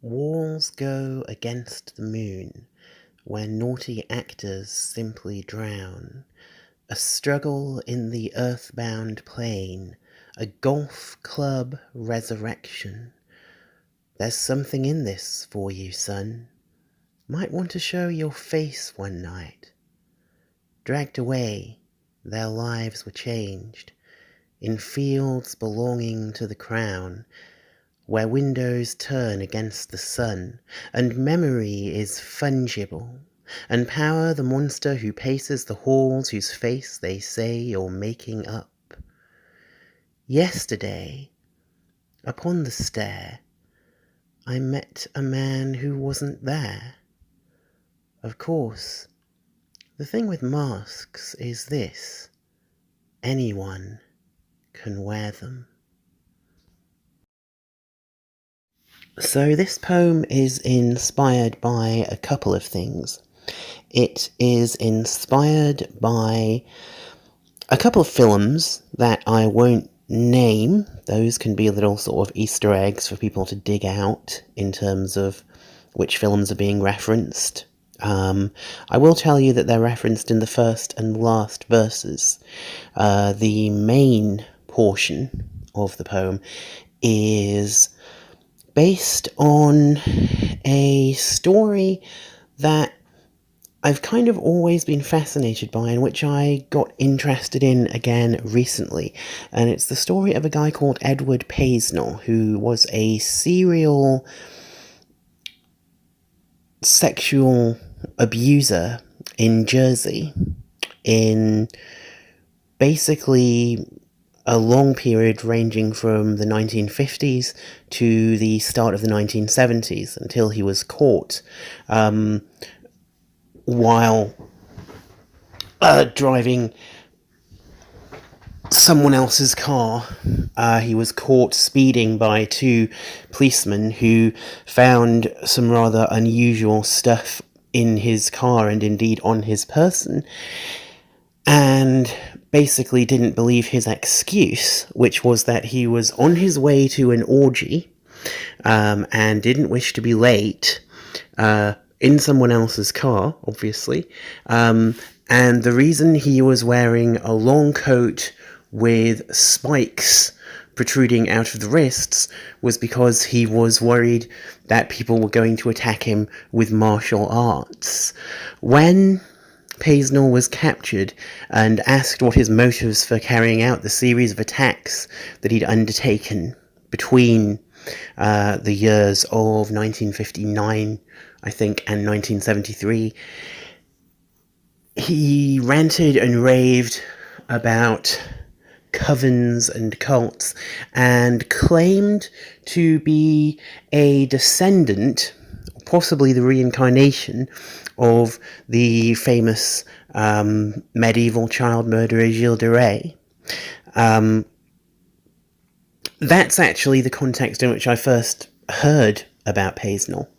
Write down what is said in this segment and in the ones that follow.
Walls go against the moon, where naughty actors simply drown. A struggle in the earthbound plain, a golf club resurrection. There's something in this for you, son. Might want to show your face one night. Dragged away, their lives were changed, in fields belonging to the crown, where windows turn against the sun, and memory is fungible, and power the monster who paces the halls, whose face they say you're making up. Yesterday, upon the stair, I met a man who wasn't there. Of course, the thing with masks is this: anyone can wear them. So this poem is inspired by a couple of things. It is inspired by a couple of films that I won't name. Those can be little sort of Easter eggs for people to dig out in terms of which films are being referenced. I will tell you that they're referenced in the first and last verses. The main portion of the poem is based on a story that I've kind of always been fascinated by, and which I got interested in again recently. And it's the story of a guy called Edward Paisnel, who was a serial sexual abuser in Jersey in basically a long period ranging from the 1950s to the start of the 1970s, until he was caught while driving someone else's car. He was caught speeding by two policemen who found some rather unusual stuff in his car, and indeed on his person, and basically didn't believe his excuse, which was that he was on his way to an orgy and didn't wish to be late, in someone else's car, obviously, and the reason he was wearing a long coat with spikes protruding out of the wrists was because he was worried that people were going to attack him with martial arts. When Paisnel was captured and asked what his motives for carrying out the series of attacks that he'd undertaken between the years of 1959, I think, and 1973, he ranted and raved about covens and cults, and claimed to be a descendant, possibly the reincarnation, of the famous medieval child murderer Gilles de Rais. That's actually the context in which I first heard about Paisnel,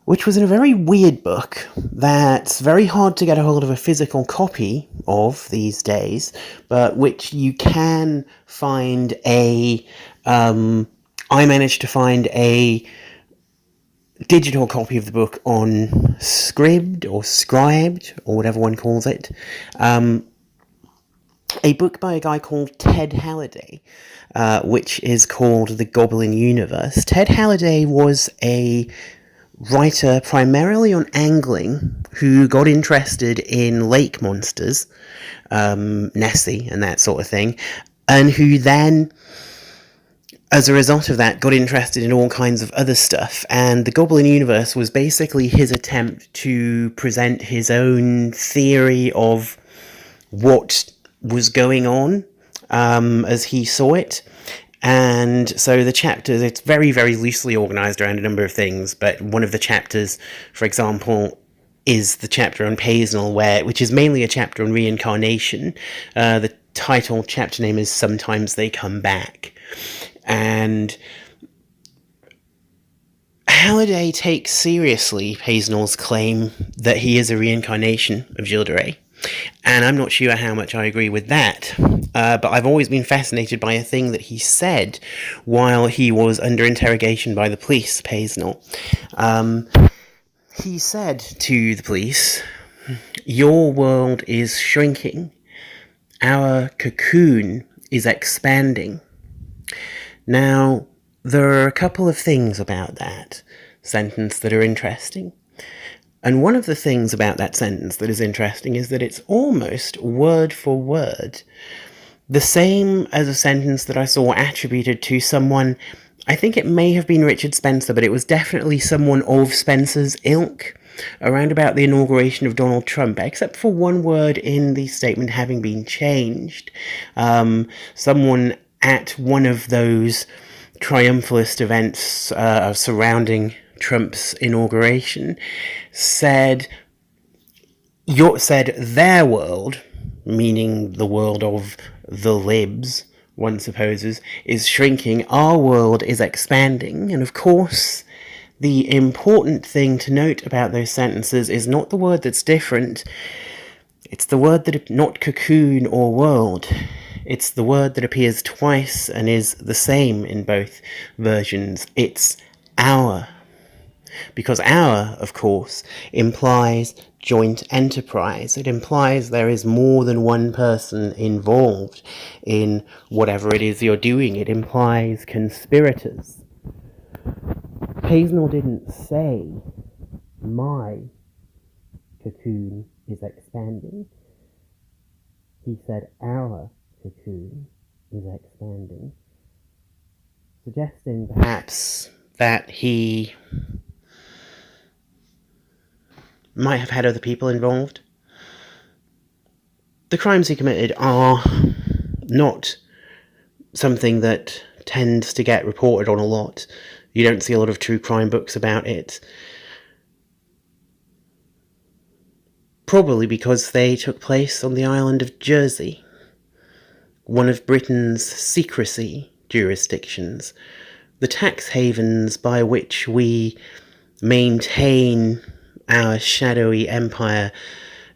which was in a very weird book that's very hard to get a hold of a physical copy of these days, but which you can find I managed to find a digital copy of the book on Scribd, or Scribed, or whatever one calls it. A book by a guy called Ted Halliday, which is called The Goblin Universe. Ted Halliday was a writer primarily on angling, who got interested in lake monsters, Nessie and that sort of thing, and who then, as a result of that, got interested in all kinds of other stuff. And The Goblin Universe was basically his attempt to present his own theory of what was going on as he saw it. And so the chapters, it's very, very loosely organised around a number of things, but one of the chapters, for example, is the chapter on Paisnel, which is mainly a chapter on reincarnation. The title chapter name is Sometimes They Come Back. And Halliday takes seriously Paisnel's claim that he is a reincarnation of Gilles de Rais, and I'm not sure how much I agree with that. but I've always been fascinated by a thing that he said while he was under interrogation by the police, Paisnel. He said to the police, "Your world is shrinking. Our cocoon is expanding." Now, there are a couple of things about that sentence that are interesting. And one of the things about that sentence that is interesting is that it's almost word for word the same as a sentence that I saw attributed to someone. I think it may have been Richard Spencer, but it was definitely someone of Spencer's ilk around about the inauguration of Donald Trump, except for one word in the statement having been changed. Someone at one of those triumphalist events surrounding Trump's inauguration said their world, meaning the world of the libs, one supposes, is shrinking. Our world is expanding. And of course, the important thing to note about those sentences is not the word that's different. It's the word that, not cocoon or world. It's the word that appears twice and is the same in both versions. It's our. Because our, of course, implies joint enterprise. It implies there is more than one person involved in whatever it is you're doing. It implies conspirators. Paisnel didn't say, "My cocoon is expanding." He said, "Our cocoon is expanding," suggesting perhaps that he might have had other people involved. The crimes he committed are not something that tends to get reported on a lot. You don't see a lot of true crime books about it. Probably because they took place on the island of Jersey, one of Britain's secrecy jurisdictions, the tax havens by which we maintain our shadowy empire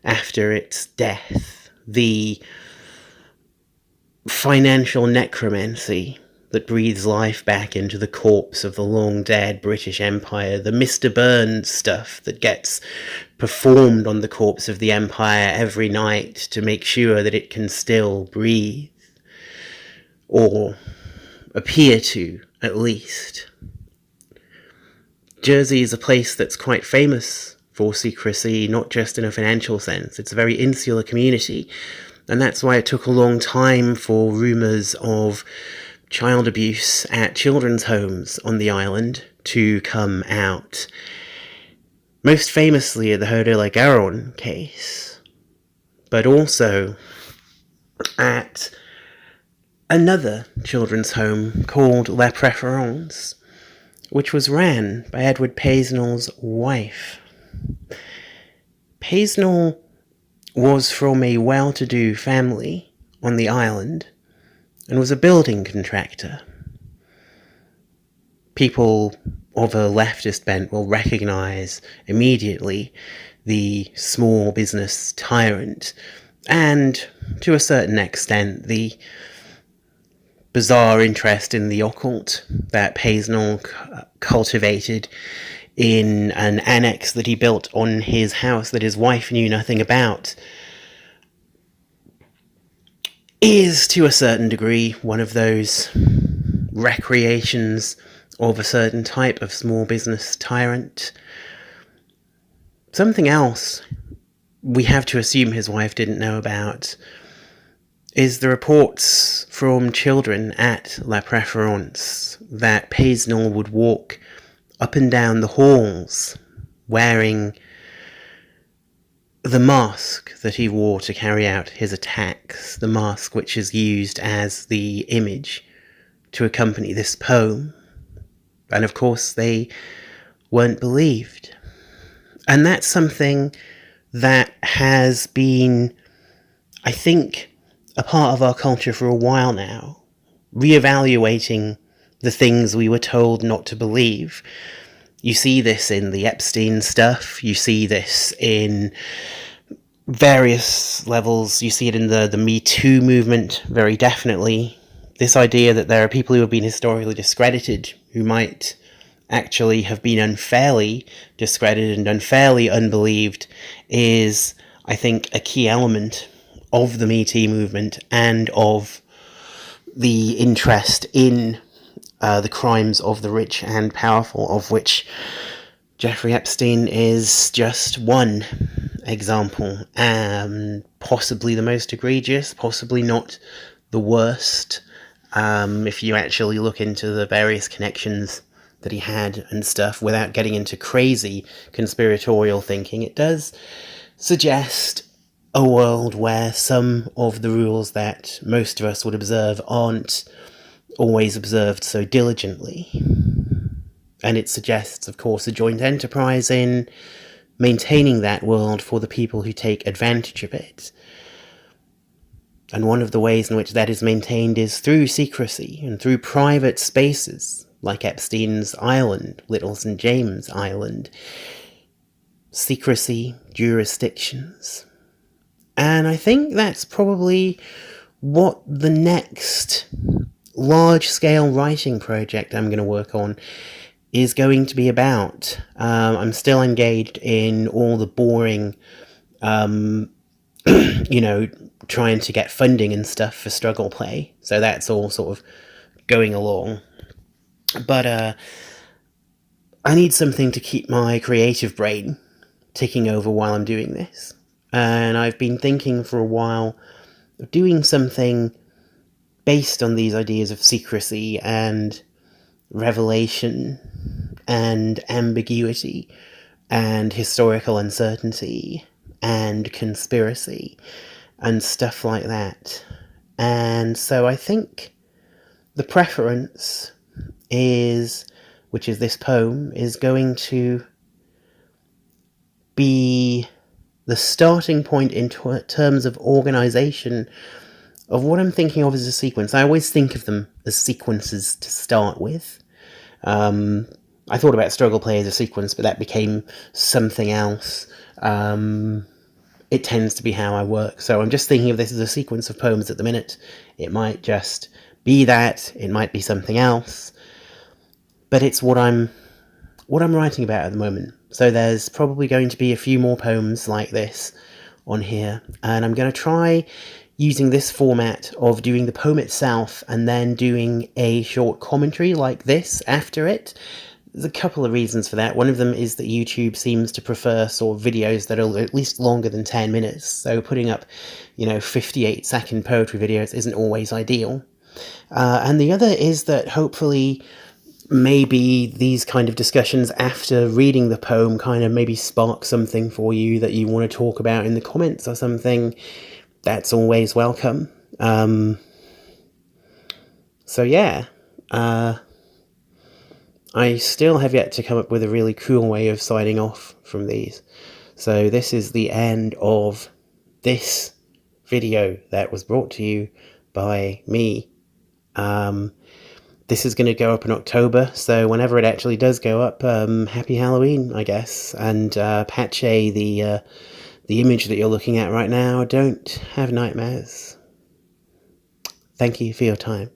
after its death, the financial necromancy that breathes life back into the corpse of the long-dead British Empire, the Mr. Burns stuff that gets performed on the corpse of the Empire every night to make sure that it can still breathe, or appear to, at least. Jersey is a place that's quite famous for secrecy, not just in a financial sense. It's a very insular community, and that's why it took a long time for rumours of child abuse at children's homes on the island to come out. Most famously the Hodela Garon case, but also at another children's home called La Préférence, which was ran by Edward Paisnel's wife. Paisnel was from a well-to-do family on the island and was a building contractor. People of a leftist bent will recognise immediately the small business tyrant and, to a certain extent, the bizarre interest in the occult that Paisnel cultivated in an annex that he built on his house that his wife knew nothing about, is, to a certain degree, one of those recreations of a certain type of small business tyrant. Something else we have to assume his wife didn't know about is the reports from children at La Préférence that Paisnel would walk up and down the halls wearing the mask that he wore to carry out his attacks, the mask which is used as the image to accompany this poem. And of course they weren't believed. And that's something that has been, I think, a part of our culture for a while now, reevaluating the things we were told not to believe. You see this in the Epstein stuff, you see this in various levels. You see it in the Me Too movement very definitely. This idea that there are people who have been historically discredited who might actually have been unfairly discredited and unfairly unbelieved is, I think, a key element of the Me Too movement and of the interest in the crimes of the rich and powerful, of which Jeffrey Epstein is just one example, and possibly the most egregious, possibly not the worst. If you actually look into the various connections that he had and stuff, without getting into crazy conspiratorial thinking, it does suggest a world where some of the rules that most of us would observe aren't always observed so diligently. And it suggests, of course, a joint enterprise in maintaining that world for the people who take advantage of it. And one of the ways in which that is maintained is through secrecy and through private spaces, like Epstein's Island, Little St. James Island. Secrecy, jurisdictions. And I think that's probably what the next large-scale writing project I'm going to work on is going to be about. I'm still engaged in all the boring, trying to get funding and stuff for struggle play. So that's all sort of going along. But I need something to keep my creative brain ticking over while I'm doing this. And I've been thinking for a while of doing something based on these ideas of secrecy and revelation and ambiguity and historical uncertainty and conspiracy and stuff like that. And so I think the preference is, which is this poem, is going to be the starting point in terms of organization of what I'm thinking of as a sequence. I always think of them as sequences to start with. I thought about struggle play as a sequence, but that became something else. It tends to be how I work. So I'm just thinking of this as a sequence of poems at the minute. It might just be that, it might be something else, but it's what I'm writing about at the moment. So there's probably going to be a few more poems like this on here, and I'm going to try using this format of doing the poem itself and then doing a short commentary like this after it. There's a couple of reasons for that. One of them is that YouTube seems to prefer sort of videos that are at least longer than 10 minutes, so putting up, 58-second poetry videos isn't always ideal. And the other is that hopefully maybe these kind of discussions after reading the poem kind of maybe spark something for you that you want to talk about in the comments or something. That's always welcome. So yeah, I still have yet to come up with a really cool way of signing off from these. So this is the end of this video that was brought to you by me. This is going to go up in October, so whenever it actually does go up, happy Halloween, I guess. And Pache, the image that you're looking at right now, don't have nightmares. Thank you for your time.